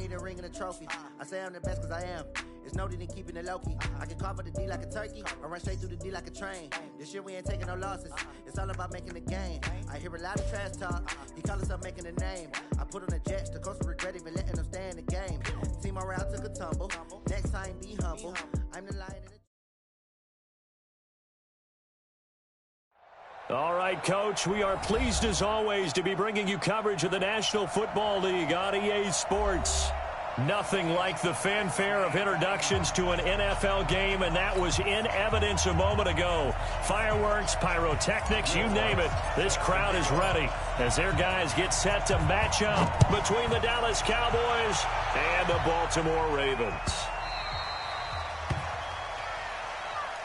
need a ring and a trophy. I say I'm the best because I am. It's no need in keeping it low-key. I can carve up the D like a turkey or run straight through the D like a train. This year we ain't taking no losses. It's all about making the game. I hear a lot of trash talk. He call himself making a name. I put on the Jets. The coach will regret even letting them stay in the game. Team morale took a tumble. Next time, be humble. I'm the lion in the... All right, Coach, we are pleased as always to be bringing you coverage of the National Football League on EA Sports. Nothing like the fanfare of introductions to an NFL game, and that was in evidence a moment ago. Fireworks, pyrotechnics, you name it. This crowd is ready as their guys get set to match up between the Dallas Cowboys and the Baltimore Ravens.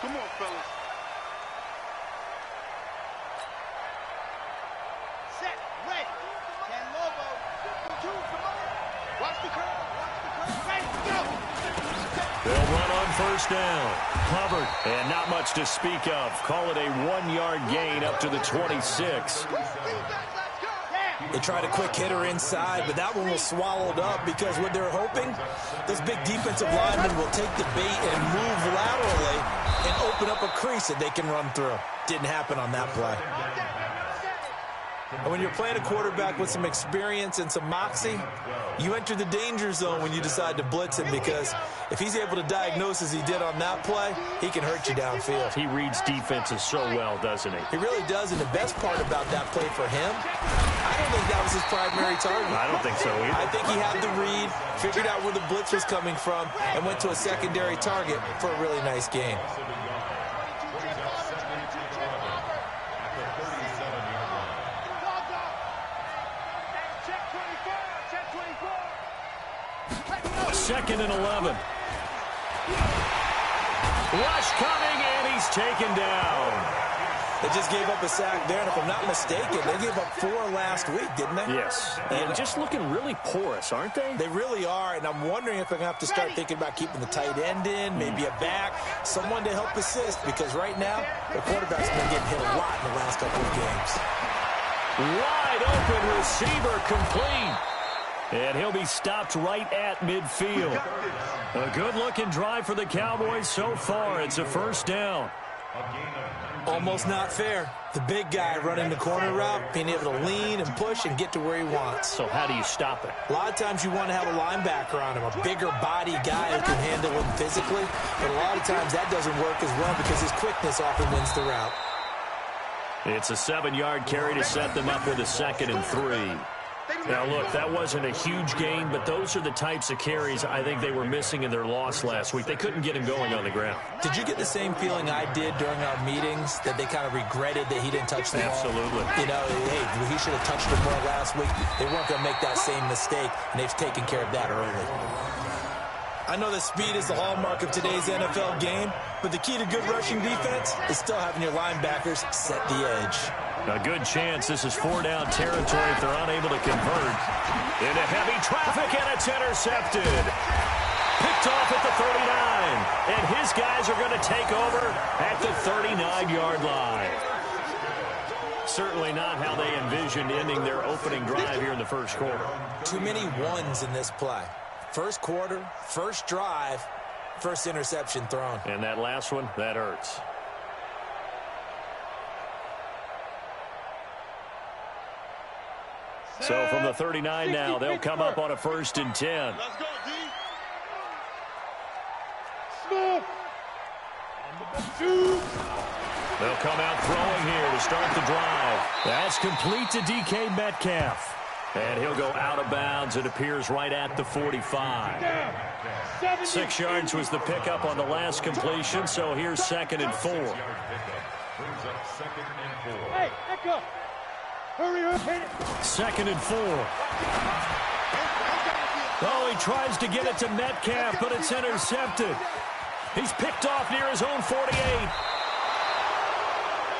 Come on, fellas. Set, ready. Ten Lobo. 2, come on. Watch the curve. They'll run on first down. Covered, and not much to speak of. Call it a 1-yard gain up to the 26. They tried a quick hitter inside, but that one was swallowed up because what they're hoping, this big defensive lineman will take the bait and move laterally and open up a crease that they can run through. Didn't happen on that play. And when you're playing a quarterback with some experience and some moxie, you enter the danger zone when you decide to blitz him, because if he's able to diagnose as he did on that play, he can hurt you downfield. He reads defenses so well, doesn't he? He really does, and the best part about that play for him, I don't think that was his primary target. I don't think so either. I think he had the read, figured out where the blitz was coming from, and went to a secondary target for a really nice gain. Second and 11. Rush coming, and he's taken down. They just gave up a sack there, and if I'm not mistaken, they gave up 4 last week, didn't they? Yes, and just looking really porous, aren't they? They really are, and I'm wondering if I'm going to have to start thinking about keeping the tight end in, maybe a back, someone to help assist, because right now, the quarterback's been getting hit a lot in the last couple of games. Wide open receiver complete. And he'll be stopped right at midfield. A good-looking drive for the Cowboys so far. It's a first down. Almost not fair. The big guy running the corner route, being able to lean and push and get to where he wants. So how do you stop it? A lot of times you want to have a linebacker on him, a bigger body guy who can handle him physically. But a lot of times that doesn't work as well because his quickness often wins the route. It's a 7-yard carry to set them up with a 2nd and 3. Now, look, that wasn't a huge gain, but those are the types of carries I think they were missing in their loss last week. They couldn't get him going on the ground. Did you get the same feeling I did during our meetings, that they kind of regretted that he didn't touch the ball? Absolutely. You know, hey, he should have touched it more last week. They weren't going to make that same mistake, and they've taken care of that early. I know that speed is the hallmark of today's NFL game, but the key to good rushing defense is still having your linebackers set the edge. A good chance this is 4-down territory if they're unable to convert. Into heavy traffic, and it's intercepted. Picked off at the 39. And his guys are going to take over at the 39-yard line. Certainly not how they envisioned ending their opening drive here in the first quarter. Too many ones in this play. First quarter, first drive, first interception thrown. And that last one, that hurts. So from the 39 now, they'll come up on a 1st and 10. Let's go, D. Smith. They'll come out throwing here to start the drive. That's complete to DK Metcalf. And he'll go out of bounds. It appears right at the 45. 6 yards was the pickup on the last completion, so here's 2nd and 4. Hey, Echo. Hurry up, hit it. 2nd and 4. Oh, he tries to get it to Metcalf, but it's intercepted. He's picked off near his own 48.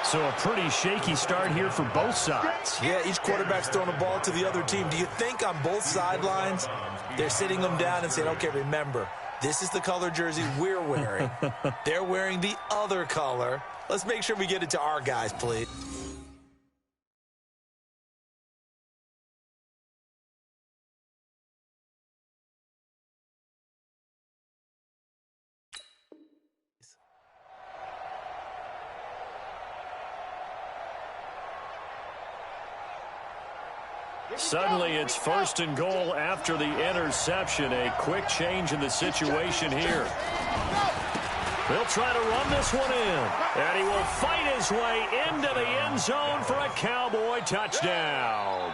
So a pretty shaky start here for both sides. Yeah, each quarterback's throwing the ball to the other team. Do you think on both sidelines they're sitting them down and saying, okay, remember, this is the color jersey we're wearing. They're wearing the other color. Let's make sure we get it to our guys, please. Suddenly it's 1st and goal after the interception. A quick change in the situation here. They'll try to run this one in. And he will fight his way into the end zone for a Cowboy touchdown.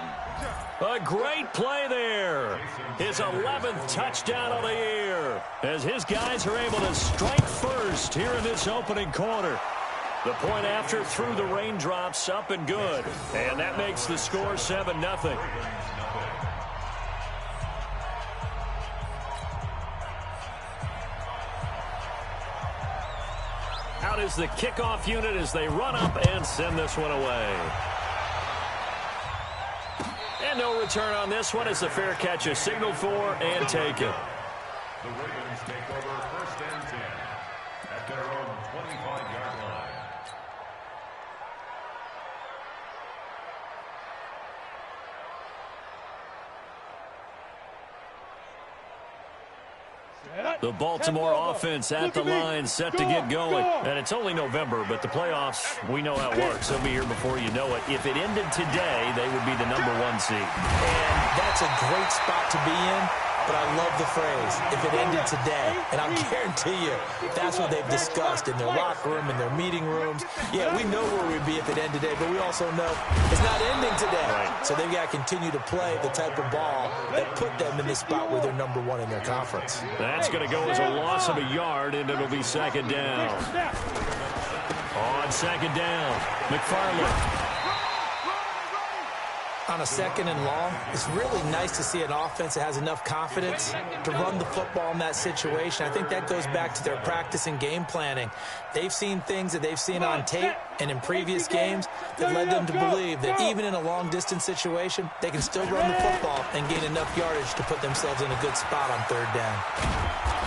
A great play there. His 11th touchdown of the year. As his guys are able to strike first here in this opening quarter. The point after through the raindrops, up and good. And that makes the score 7-0. Out is the kickoff unit as they run up and send this one away. And no return on this one as the fair catch is signaled for and taken. The Ravens take over 1st and 10 at their own 25-yard line. The Baltimore offense at the line, set to get going. And it's only November, but the playoffs, we know how it works. They'll be here before you know it. If it ended today, they would be the #1 seed. And that's a great spot to be in, but I love the phrase, if it ended today. And I guarantee you, that's what they've discussed in their locker room, in their meeting rooms. Yeah, we know where we'd be if it ended today, but we also know it's not ending today. Right. So they've got to continue to play the type of ball that put them in the spot where they're #1 in their conference. That's going to go as a loss of a yard, and it'll be 2nd down. On 2nd down, McFarland. On a 2nd and long, it's really nice to see an offense that has enough confidence to run the football in that situation. I think that goes back to their practice and game planning. They've seen things that they've seen on tape and in previous games that led them to believe that even in a long-distance situation, they can still run the football and gain enough yardage to put themselves in a good spot on 3rd down.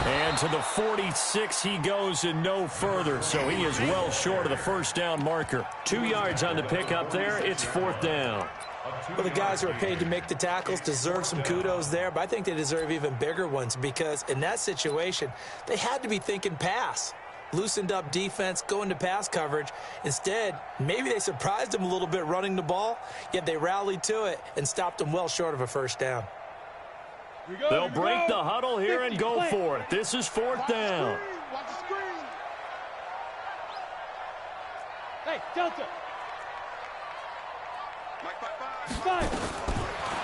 And to the 46 he goes and no further, so he is well short of the 1st down marker. 2 yards on the pickup there. It's 4th down. Well, the guys who are paid to make the tackles deserve some kudos there, but I think they deserve even bigger ones because in that situation, they had to be thinking pass. Loosened up defense, going to pass coverage. Instead, maybe they surprised them a little bit running the ball, yet they rallied to it and stopped them well short of a 1st down. They'll break the huddle here and go for it. This is 4th down. Watch the screen. Hey, Delta.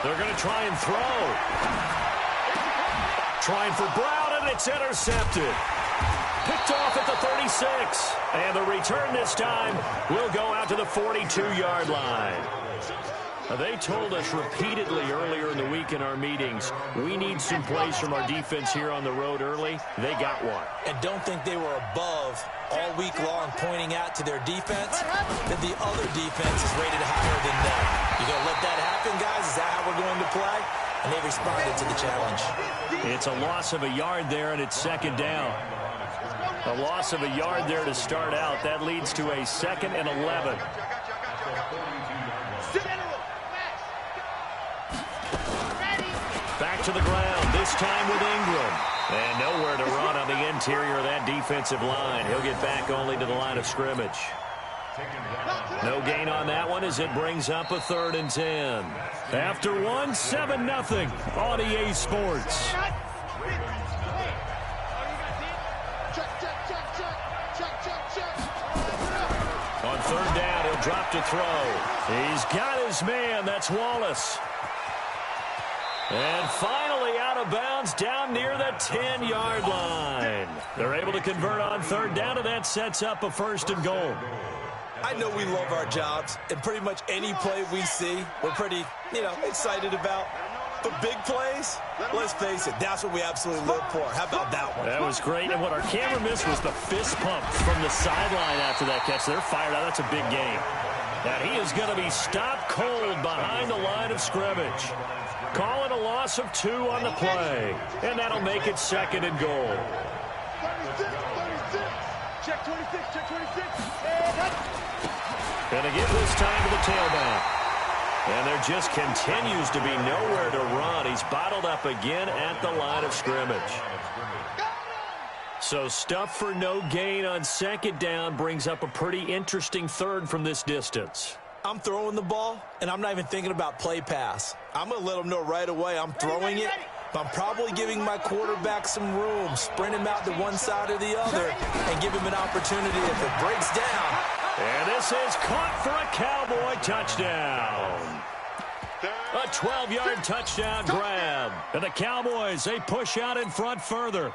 They're going to try and throw. Trying for Brown, and it's intercepted. Picked off at the 36. And the return this time will go out to the 42-yard line. They told us repeatedly earlier in the week in our meetings, we need some plays from our defense here on the road early. They got one. And don't think they were above all week long pointing out to their defense that the other defense is rated higher than them. You going to let that happen, guys? Is that how we're going to play? And they responded to the challenge. It's a loss of a yard there, and it's 2nd down. A loss of a yard there to start out. That leads to a 2nd and 11. Back to the ground, this time with Ingram. And nowhere to run on the interior of that defensive line. He'll get back only to the line of scrimmage. No gain on that one as it brings up a 3rd and 10. After one, 7-0 on EA Sports. On 3rd down, he'll drop to throw. He's got his man, that's Wallace. And finally out of bounds down near the 10-yard line. They're able to convert on 3rd down, and that sets up a 1st and goal. I know we love our jobs, and pretty much any play we see, we're pretty, excited about. But big plays, let's face it, that's what we absolutely live for. How about that one? That was great, and what our camera missed was the fist pump from the sideline after that catch. They're fired out. That's a big game. Now he is going to be stopped cold behind the line of scrimmage. Call it a loss of 2 on the play. And that'll make it 2nd and goal. 36. Check 26, check 26. Gonna give this time to the tailback. And there just continues to be nowhere to run. He's bottled up again at the line of scrimmage. So stuff for no gain on 2nd down brings up a pretty interesting 3rd from this distance. I'm throwing the ball, and I'm not even thinking about play pass. I'm going to let them know right away I'm throwing it, but I'm probably giving my quarterback some room, sprint him out to one side or the other, and give him an opportunity if it breaks down. And this is caught for a Cowboy touchdown. A 12-yard touchdown grab. And the Cowboys, they push out in front further.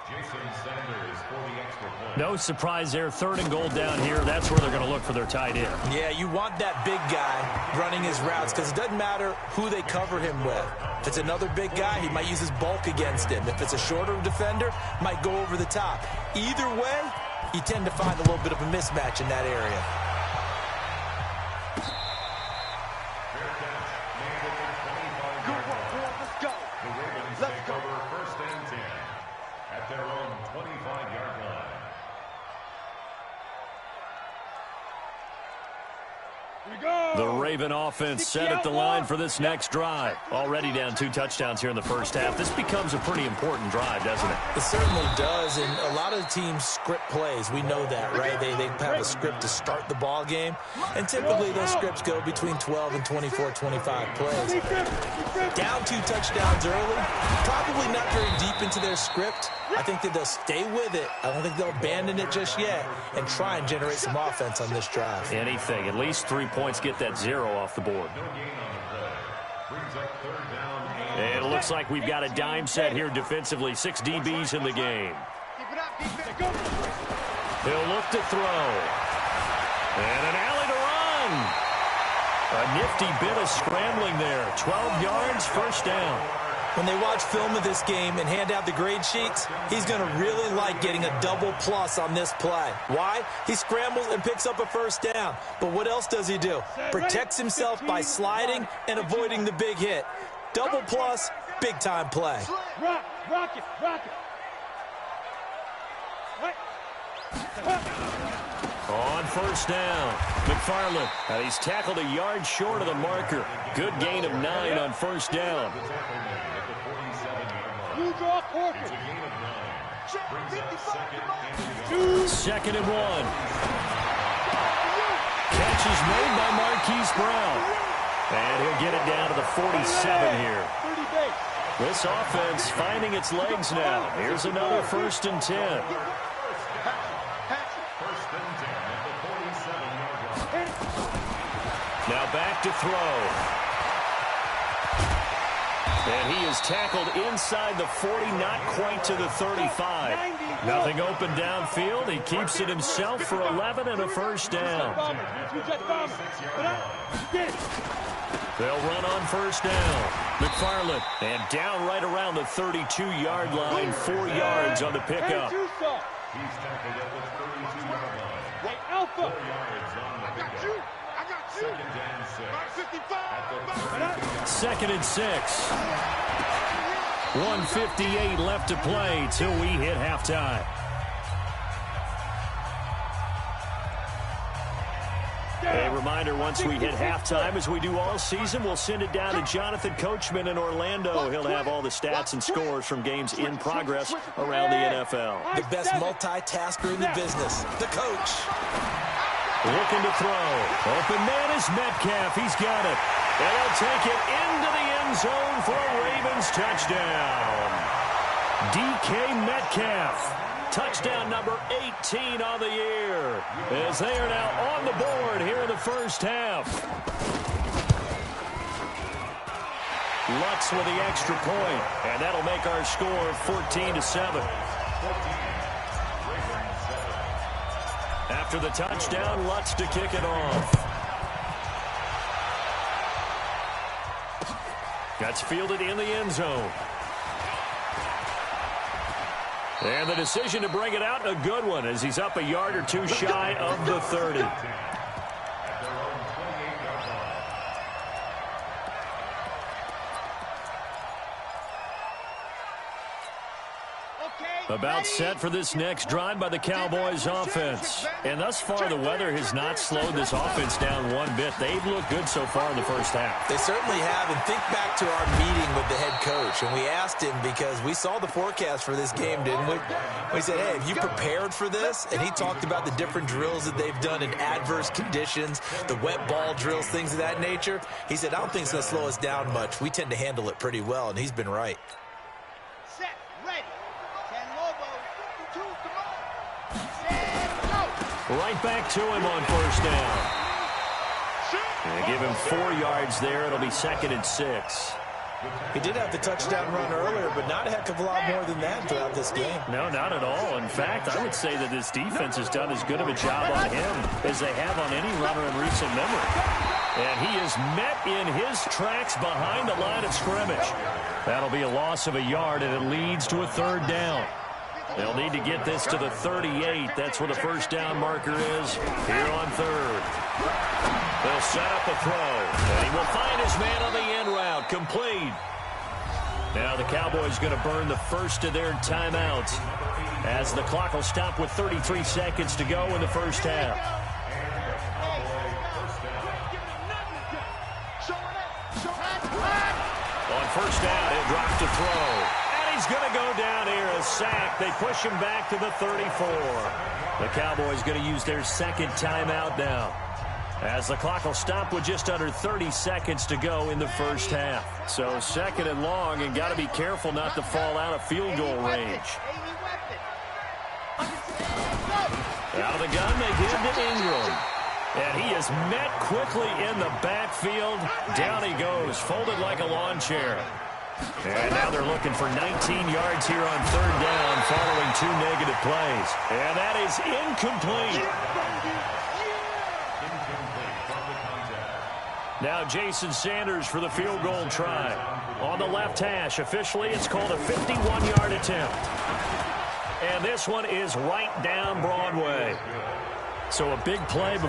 No surprise there. 3rd and goal down here. That's where they're going to look for their tight end. Yeah, you want that big guy running his routes because it doesn't matter who they cover him with. If it's another big guy, he might use his bulk against him. If it's a shorter defender, might go over the top. Either way, you tend to find a little bit of a mismatch in that area. Let's go. First and 10 at their own 25-yard line. The Raven offense set at the line for this next drive. Already down 2 touchdowns here in the first half. This becomes a pretty important drive, doesn't it? It certainly does, and a lot of teams script plays. We know that, right? They have a script to start the ball game, and typically those scripts go between 12 and 24, 25 plays. Down 2 touchdowns early, probably not very deep into their script. I think that they'll stay with it. I don't think they'll abandon it just yet and try and generate some offense on this drive. Anything. At least 3 points, get that 0 off the board. And it looks like we've got a dime set here defensively. 6 DBs in the game. He'll look to throw. And an alley to run. A nifty bit of scrambling there. 12 yards, first down. When they watch film of this game and hand out the grade sheets, he's going to really like getting a double plus on this play. Why? He scrambles and picks up a first down. But what else does he do? Protects himself by sliding and avoiding the big hit. Double plus, big-time play. Rock it. On first down, McFarland. And he's tackled a yard short of the marker. Good gain of 9 on first down. You draw Corker. 2nd and 1. Catch is made by Marquise Brown. And he'll get it down to the 47 here. This offense finding its legs now. Here's another 1st and 10. Now back to throw. And he is tackled inside the 40, not quite to the 35. Nothing open downfield. He keeps it himself for 11 and a first down. They'll run on first down. McFarland, and down right around the 32-yard line. 4 yards on the pickup. He's tackled at the 32-yard line. Hey, Alpha. 4 yards on the pickup. Second and 6. 2nd and 6. 1:58 left to play till we hit halftime. A reminder, once we hit halftime, as we do all season, we'll send it down to Jonathan Coachman in Orlando. He'll have all the stats and scores from games in progress around the NFL. The best multitasker in the business, the coach. Looking to throw. Open man is Metcalf. He's got it. And he'll take it into the end zone for a Ravens touchdown. DK Metcalf. Touchdown number 18 on the year. As they are now on the board here in the first half. Lutz with the extra point. And that'll make our score 14-7. After the touchdown, Lutz to kick it off. That's fielded in the end zone. And the decision to bring it out, a good one, as he's up a yard or two shy of the 30. About set for this next drive by the Cowboys offense. And thus far, the weather has not slowed this offense down one bit. They've looked good so far in the first half. They certainly have. And think back to our meeting with the head coach. And we asked him because we saw the forecast for this game, didn't we? We said, hey, have you prepared for this? And he talked about the different drills that they've done in adverse conditions, the wet ball drills, things of that nature. He said, I don't think it's going to slow us down much. We tend to handle it pretty well, and he's been right. Set, ready. 10 Lobo, 2, come on. Set, go. Right back to him on first down. They give him 4 yards there. It'll be 2nd and 6. He did have the touchdown run earlier, but not a heck of a lot more than that throughout this game. No, not at all. In fact, I would say that this defense has done as good of a job on him as they have on any runner in recent memory. And he is met in his tracks behind the line of scrimmage. That'll be a loss of a yard, and it leads to a 3rd down. They'll need to get this to the 38. That's where the first down marker is here on 3rd. They'll set up a throw, and he will find his man on the end route, complete. Now the Cowboys going to burn the first of their timeouts as the clock will stop with 33 seconds to go in the first half. On first down, he'll drop to throw. And he's going to go down here, a sack. They push him back to the 34. The Cowboys going to use their 2nd timeout now, as the clock will stop with just under 30 seconds to go in the first half. So 2nd and long, and got to be careful not to fall out of field goal range. Out of the gun, they give to Ingram. And he is met quickly in the backfield. Down he goes, folded like a lawn chair. And now they're looking for 19 yards here on 3rd down following 2 negative plays. And that is incomplete. Now Jason Sanders for the field goal try. On the left hash, officially it's called a 51-yard attempt. And this one is right down Broadway. So a big play before